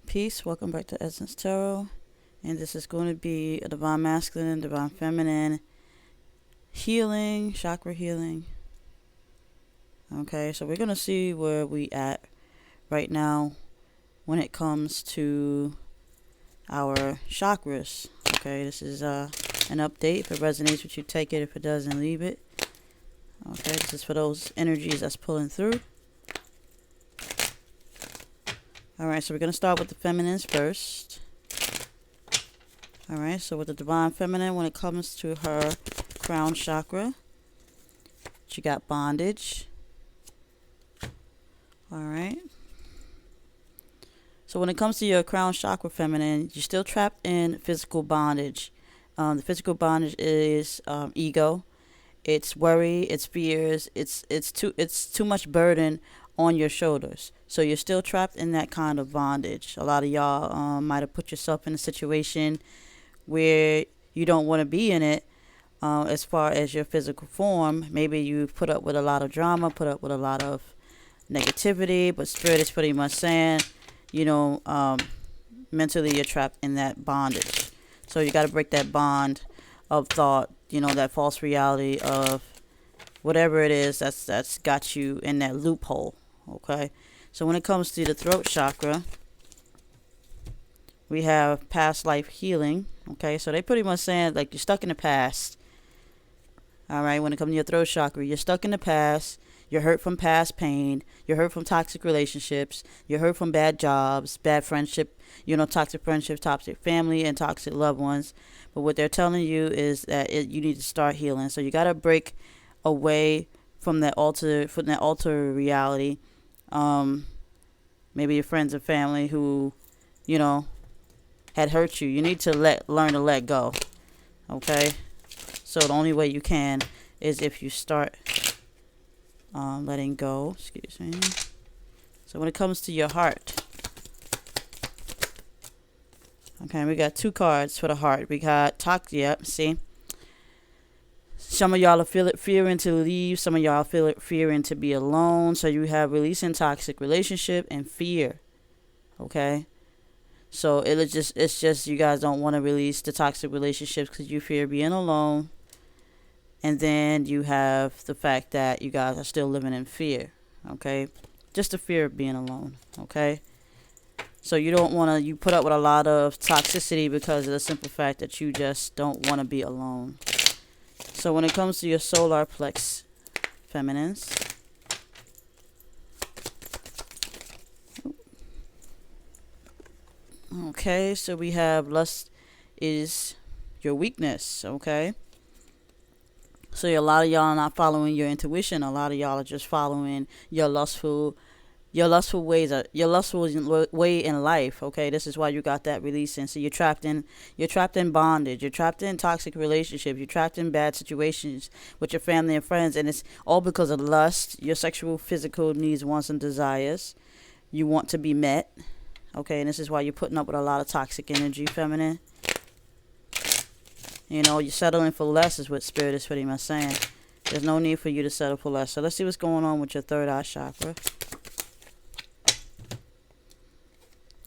Peace. Welcome back to Essence Tarot. And this is going to be a divine masculine, divine feminine healing, chakra healing. Okay, so we're going to see where we at right now when it comes to our chakras. Okay, this is an update. If it resonates with you, take it. If it doesn't, leave it. Okay, this is for those energies that's pulling through. Alright, so we're going to start with the feminines first. Alright, so with the divine feminine, when it comes to her crown chakra, she got bondage. Alright. So when it comes to your crown chakra feminine, you're still trapped in physical bondage. The physical bondage is ego. It's worry, it's fears, it's too much burden on your shoulders. So you're still trapped in that kind of bondage. A lot of y'all might have put yourself in a situation where you don't want to be in it as far as your physical form. Maybe you've put up with a lot of drama, put up with a lot of negativity, but Spirit is pretty much saying, mentally you're trapped in that bondage. So you got to break that bond of thought, that false reality of whatever it is that's got you in that loophole. Okay, so when it comes to the throat chakra, we have past life healing. Okay, so they pretty much saying like you're stuck in the past. All right, when it comes to your throat chakra, you're stuck in the past. You're hurt from past pain. You're hurt from toxic relationships. You're hurt from bad jobs, bad friendship, toxic friendships, toxic family, and toxic loved ones. But what they're telling you is that you need to start healing. So you got to break away from that alter reality. Maybe your friends and family who, had hurt you. You need to learn to let go. Okay? So the only way you can is if you start letting go. Excuse me. So when it comes to your heart. Okay, we got two cards for the heart. We got see? Some of y'all are fearing to leave. Some of y'all feel fearing to be alone. So you have releasing toxic relationship and fear. Okay? So it's just you guys don't want to release the toxic relationships because you fear being alone. And then you have the fact that you guys are still living in fear. Okay? Just the fear of being alone. Okay? So you don't want to, you put up with a lot of toxicity because of the simple fact that you just don't want to be alone. So when it comes to your solar plex feminines, okay, so we have lust is your weakness, okay? So a lot of y'all are not following your intuition. A lot of y'all are just following your lustful way in life. Okay, this is why you got that releasing. So you're trapped in bondage. You're trapped in toxic relationships. You're trapped in bad situations with your family and friends, and it's all because of lust. Your sexual, physical needs, wants, and desires. You want to be met. Okay, and this is why you're putting up with a lot of toxic energy, feminine. You're settling for less is what Spirit is pretty much saying. There's no need for you to settle for less. So let's see what's going on with your third eye chakra.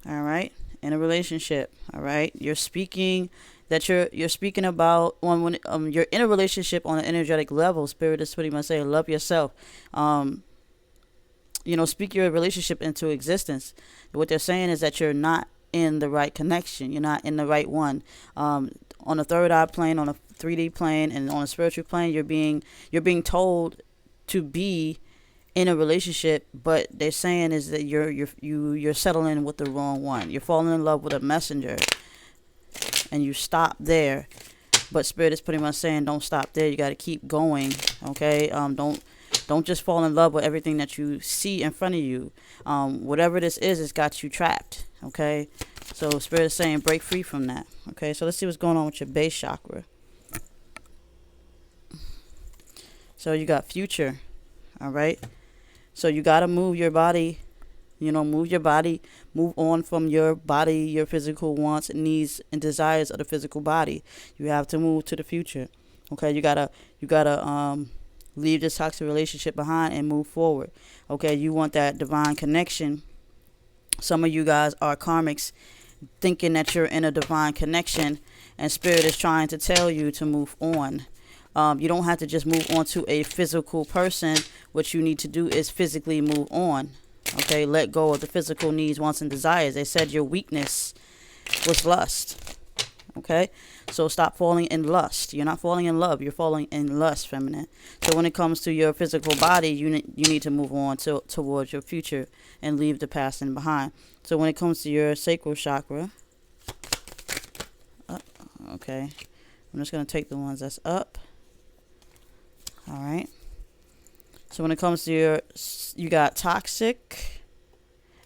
All right, in a relationship. All right, you're speaking that you're speaking about when you're in a relationship on an energetic level. Spirit is pretty much saying, love yourself. Speak your relationship into existence. What they're saying is that you're not in the right connection. You're not in the right one. On a third eye plane, on a 3D plane, and on a spiritual plane, you're being told to be in a relationship, but they're saying is that you're settling with the wrong one. You're falling in love with a messenger, and you stop there. But Spirit is pretty much saying, don't stop there. You got to keep going. Okay, don't just fall in love with everything that you see in front of you. Whatever this is, it's got you trapped. Okay, so Spirit is saying, break free from that. Okay, so let's see what's going on with your base chakra. So you got future. All right. So you got to move your body, move on from your body, your physical wants and needs and desires of the physical body. You have to move to the future. Okay, you gotta leave this toxic relationship behind and move forward. Okay, you want that divine connection Some of you guys are karmics thinking that you're in a divine connection, and spirit is trying to tell you to move on. You don't have to just move on to a physical person. What you need to do is physically move on. Okay, let go of the physical needs, wants, and desires. They said your weakness was lust. Okay, so stop falling in lust. You're not falling in love. You're falling in lust, feminine. So when it comes to your physical body, you need to move on towards your future and leave the past in behind. So when it comes to your sacral chakra, okay, I'm just going to take the ones that's up. All right. So when it comes to you got toxic,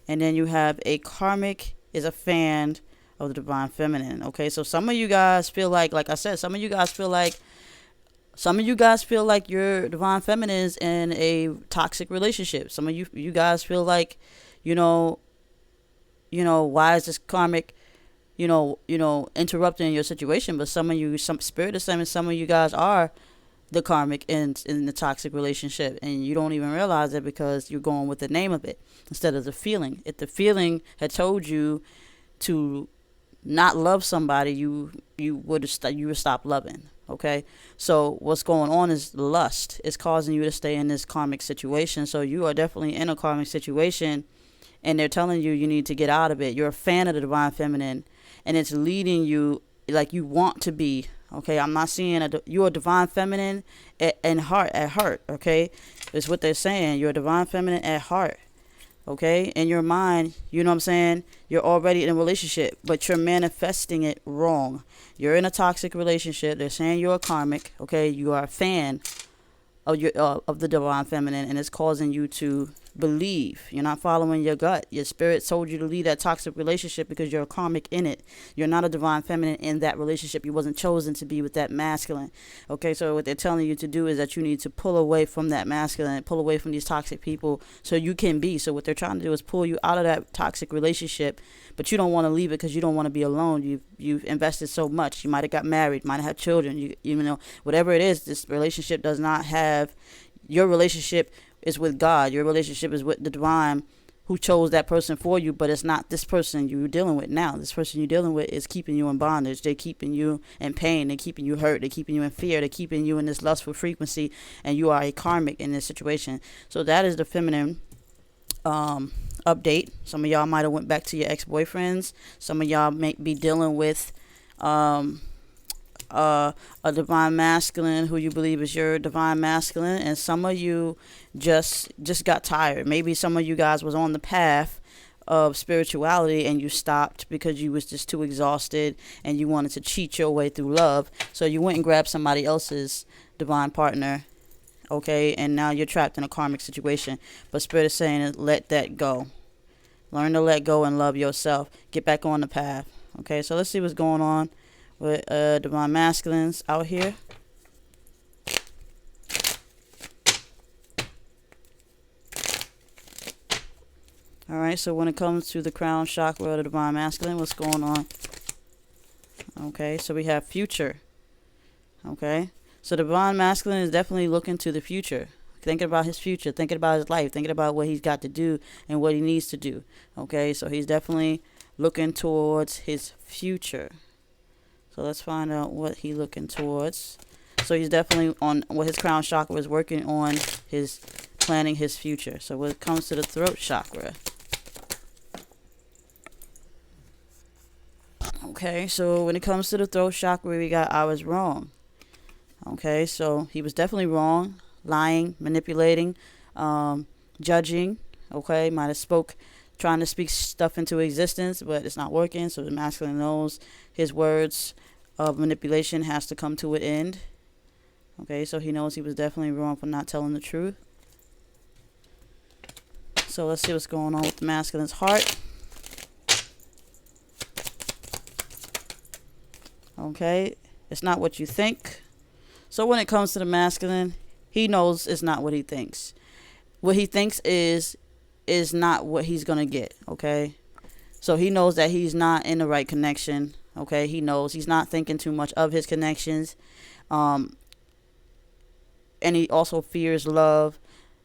and then you have a karmic is a fan of the divine feminine. Okay, so some of you guys feel like I said, some of you guys feel like your divine feminine is in a toxic relationship. Some of you guys feel like, why is this karmic, interrupting your situation? But some spirit is saying some of you guys are the karmic in the toxic relationship, and you don't even realize it because you're going with the name of it instead of the feeling. If the feeling had told you to not love somebody, you would stop loving. Okay, so what's going on is lust is causing you to stay in this karmic situation. So you are definitely in a karmic situation, and they're telling you need to get out of it. You're a fan of the divine feminine, and it's leading you like you want to be. Okay, I'm not seeing you're a divine feminine at heart. Okay, it's what they're saying. You're a divine feminine at heart. Okay, in your mind, you know what I'm saying? You're already in a relationship, but you're manifesting it wrong. You're in a toxic relationship. They're saying you're a karmic. Okay, you are a fan of the divine feminine, and it's causing you to believe. You're not following your gut. Your spirit told you to leave that toxic relationship because you're a karmic in it. You're not a divine feminine in that relationship. You wasn't chosen to be with that masculine. Okay, so what they're telling you to do is that you need to pull away from that masculine, pull away from these toxic people so you can be. So what they're trying to do is pull you out of that toxic relationship, but you don't want to leave it because you don't want to be alone. You've invested so much. You might have got married, might have had children. Whatever it is, this relationship does not have. Your relationship is with God. Your relationship is with the divine who chose that person for you, but it's not this person you're dealing with now. This person you're dealing with is keeping you in bondage. They're keeping you in pain. They're keeping you hurt. They're keeping you in fear. They're keeping you in this lustful frequency, and you are a karmic in this situation. So that is the feminine update. Some of y'all might have went back to your ex-boyfriends. Some of y'all may be dealing with a divine masculine who you believe is your divine masculine, and some of you just got tired. Maybe some of you guys was on the path of spirituality and you stopped because you was just too exhausted and you wanted to cheat your way through love, so you went and grabbed somebody else's divine partner. Okay, and now you're trapped in a karmic situation, but spirit is saying let that go. Learn to let go and love yourself. Get back on the path. Okay, so let's see what's going on with divine masculines out here. All right, so when it comes to the crown chakra of the divine masculine, what's going on? Okay, so we have future. Okay, so the divine masculine is definitely looking to the future, thinking about his future, thinking about his life, thinking about what he's got to do and what he needs to do. Okay, so he's definitely looking towards his future. So let's find out what he's looking towards. So he's definitely on what his crown chakra is working on, his planning his future. So when it comes to the throat chakra. Okay, so when it comes to the throat chakra, we got I was wrong. Okay, so he was definitely wrong, lying, manipulating, judging. Okay, might have trying to speak stuff into existence, but it's not working. So the masculine knows his words of manipulation has to come to an end. Okay, so he knows he was definitely wrong for not telling the truth. So let's see what's going on with the masculine's heart. Okay, it's not what you think. So when it comes to the masculine, he knows it's not what he thinks. What he thinks is not what he's going to get. Okay, so he knows that he's not in the right connection. Okay, he knows he's not thinking too much of his connections. And he also fears love.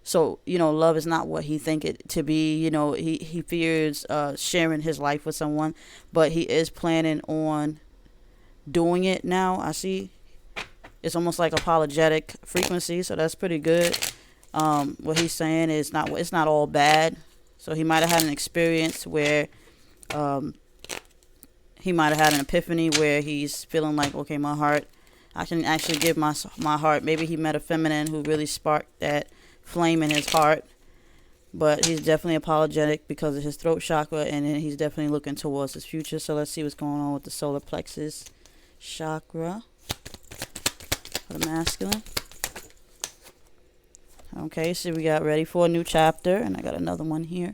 So, love is not what he think it to be. He fears sharing his life with someone, but he is planning on doing it now. I see. It's almost like apologetic frequency, so that's pretty good. What he's saying is it's not all bad. So he might have had an experience where he might have had an epiphany where he's feeling like, okay, my heart, I can actually give my heart. Maybe he met a feminine who really sparked that flame in his heart. But he's definitely apologetic because of his throat chakra, and then he's definitely looking towards his future. So let's see what's going on with the solar plexus chakra for the masculine. Okay, so we got ready for a new chapter, and I got another one here.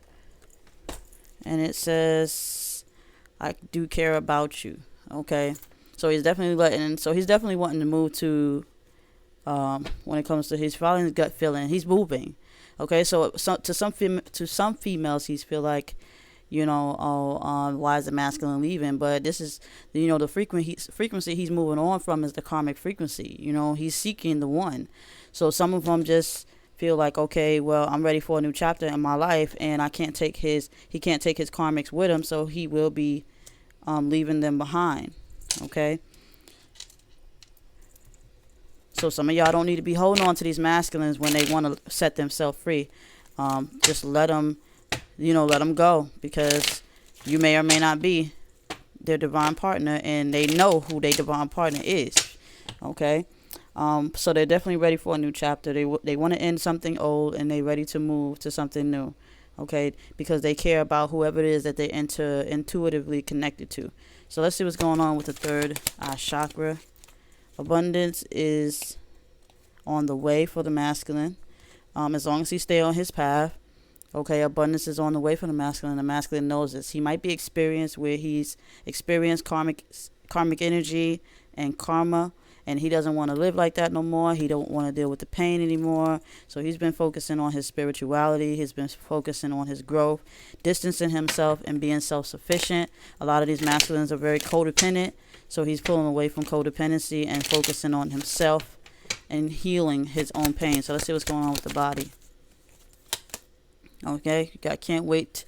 And it says, I do care about you. Okay, so he's definitely wanting to move to, when it comes to his following his gut feeling, he's moving. Okay, so to some females, he's feel like, why is the masculine leaving? But this is, the frequency he's moving on from is the karmic frequency. He's seeking the one. So some of them just feel like, okay, well, I'm ready for a new chapter in my life, and he can't take his karmics with him, so he will be leaving them behind. Okay. So some of y'all don't need to be holding on to these masculines when they want to set themselves free. Just let them go, because you may or may not be their divine partner, and they know who their divine partner is. Okay. So they're definitely ready for a new chapter. They want to end something old, and they're ready to move to something new. Okay, because they care about whoever it is that they intuitively connected to. So let's see what's going on with the third eye chakra. Abundance is on the way for the masculine. As long as he stay on his path. Okay, abundance is on the way for the masculine. The masculine knows this. He might be experienced where he's experienced karmic energy and karma, and he doesn't want to live like that no more. He don't want to deal with the pain anymore. So he's been focusing on his spirituality. He's been focusing on his growth, distancing himself and being self-sufficient. A lot of these masculines are very codependent. So he's pulling away from codependency and focusing on himself and healing his own pain. So let's see what's going on with the body. Okay, I can't wait.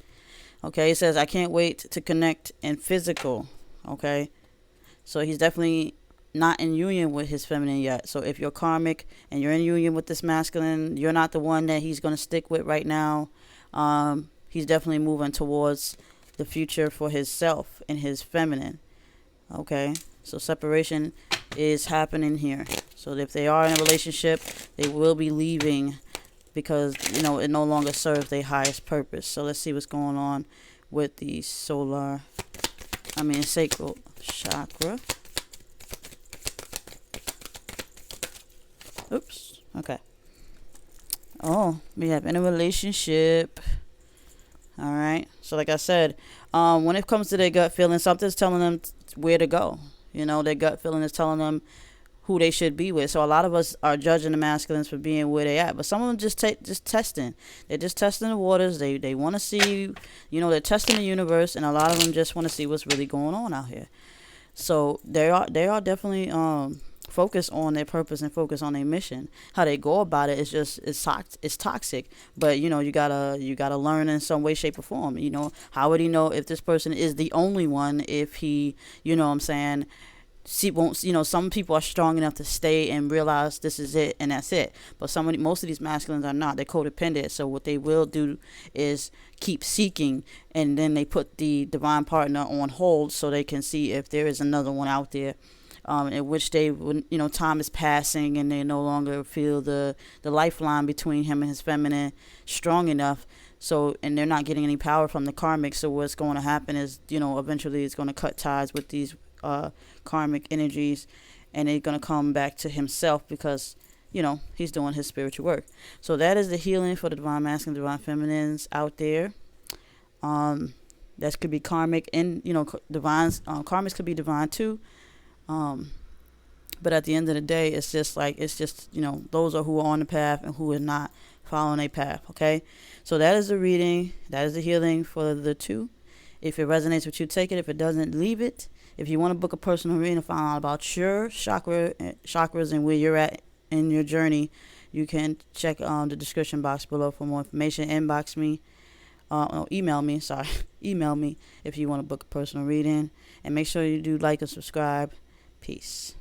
Okay, it says, I can't wait to connect in physical. Okay, so he's definitely not in union with his feminine yet. So if you're karmic and you're in union with this masculine, you're not the one that he's going to stick with right now. He's definitely moving towards the future for himself and his feminine. Okay, so separation is happening here. So if they are in a relationship, they will be leaving because, it no longer serves their highest purpose. So let's see what's going on with the sacral chakra. Oops. Okay. Oh, we have in a relationship. All right. So like I said, when it comes to their gut feeling, something's telling them where to go. Their gut feeling is telling them who they should be with. So a lot of us are judging the masculines for being where they at, but some of them just testing. They're just testing the waters. They want to see, they're testing the universe, and a lot of them just want to see what's really going on out here. So they are definitely focus on their purpose and focus on their mission. How they go about it is just it's toxic. But you gotta learn in some way, shape, or form. How would he know if this person is the only one if he, some people are strong enough to stay and realize this is it and that's it. But most of these masculines are not. They're codependent. So what they will do is keep seeking, and then they put the divine partner on hold so they can see if there is another one out there. In which they would, time is passing and they no longer feel the lifeline between him and his feminine strong enough. So, and they're not getting any power from the karmic. So what's going to happen is, eventually it's going to cut ties with these karmic energies, and they're going to come back to himself because, he's doing his spiritual work. So that is the healing for the divine masculine, divine feminines out there. That could be karmic and, divines, karmics could be divine too. But at the end of the day, it's just those are who are on the path and who are not following a path. Okay. So that is the reading. That is the healing for the two. If it resonates with you, take it. If it doesn't, leave it. If you want to book a personal reading to find out about your chakras and where you're at in your journey, You can check the description box below for more information. Inbox me, email me, sorry. Email me if you want to book a personal reading. And make sure you do like and subscribe. Peace.